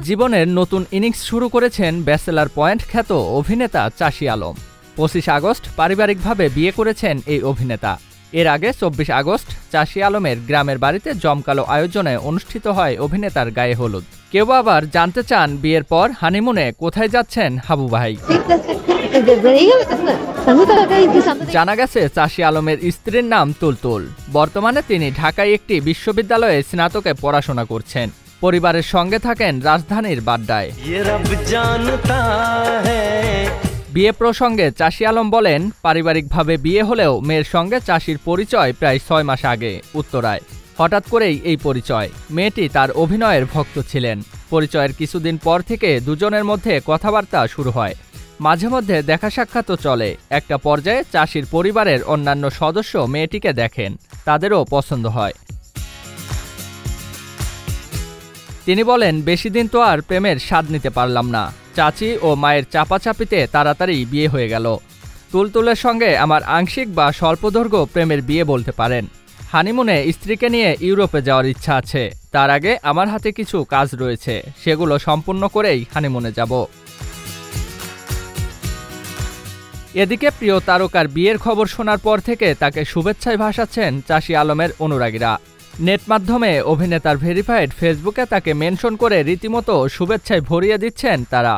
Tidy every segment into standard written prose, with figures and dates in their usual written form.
জীবনের নতুন ইনিংস শুরু করেছেন ব্যাচেলর পয়েন্ট খ্যাত অভিনেতা চাষী আলম। 25 আগস্ট পারিবারিকভাবে বিয়ে করেছেন এই অভিনেতা। এর আগে 24 আগস্ট চাষী আলমের গ্রামের বাড়িতে জমকালো আয়োজনে অনুষ্ঠিত হয় অভিনেতার গায়ে হলুদ। কেউ আবার জানতে চান বিয়ের পর হানিমুনে কোথায় যাচ্ছেন হাবু ভাই। জানা গেছে চাষী আলমের স্ত্রীর নাম তুলতুল। বর্তমানে তিনি ঢাকায় একটি বিশ্ববিদ্যালয়ে স্নাতকে পড়াশোনা করছেন। পরিবারের সঙ্গে থাকেন রাজধানীর বাড্ডায়। বিয়ে প্রসঙ্গে চাষী আলম বলেন, পারিবারিকভাবে বিয়ে হলেও মেয়ের সঙ্গে চাষীর পরিচয় প্রায় 6 মাস আগে উত্তরায়। হঠাৎ করেই এই পরিচয়। মেয়েটি তার অভিনয়ের ভক্ত ছিলেন। পরিচয়ের কিছুদিন পর থেকে দুজনের মধ্যে কথাবার্তা শুরু হয়। মাঝে মধ্যে দেখা সাক্ষাৎও চলে। একটা পর্যায়ে চাষীর পরিবারের অন্যান্য সদস্য মেয়েটিকে দেখেন, তাদেরও পছন্দ হয়। তিনি বলেন, বেশি দিন তো আর প্রেমের স্বাদ নিতে পারলাম না। চাচি ও মায়ের চাপাচাপিতে তাড়াতাড়ি বিয়ে হয়ে গেল। তুলতুলের সঙ্গে আমার আংশিক বা স্বল্পদৈর্ঘ্য প্রেমের বিয়ে বলতে পারেন। হানিমুনে স্ত্রীকে নিয়ে ইউরোপে যাওয়ার ইচ্ছা আছে। তার আগে আমার হাতে কিছু কাজ রয়েছে, সেগুলো সম্পূর্ণ করেই হানিমুনে যাব। এদিকে প্রিয় তারকার বিয়ের খবর শোনার পর থেকে তাকে শুভেচ্ছায় ভাসাচ্ছেন চাষী আলমের অনুরাগীরা। নেট মাধ্যমে অভিনেতার ভেরিফাইড ফেসবুকে তাকে মেনশন করে রীতিমতো শুভেচ্ছায় ভরিয়ে দিচ্ছেন তারা।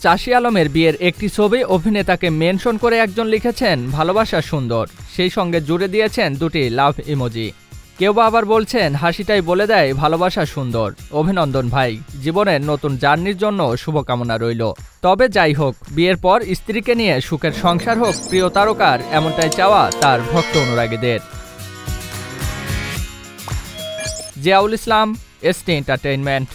চাষী আলমের বিয়ের একটি ছবি অভিনেতাকে মেনশন করে একজন লিখেছেন, ভালোবাসা সুন্দর। সেই সঙ্গে জুড়ে দিয়েছেন দুটি লাভ ইমোজি। কেউ আবার বলছেন, হাসিটাই বলে দেয় ভালোবাসা সুন্দর। অভিনন্দন ভাই, জীবনের নতুন জার্নির জন্য শুভকামনা রইল। তবে যাই হোক, বিয়ের পর স্ত্রীকে নিয়ে সুখের সংসার হোক প্রিয় তারকার, এমনটাই চাওয়া তার ভক্ত অনুরাগীদের। জিয়াউল ইসলাম, এসটি এন্টারটেইনমেন্ট।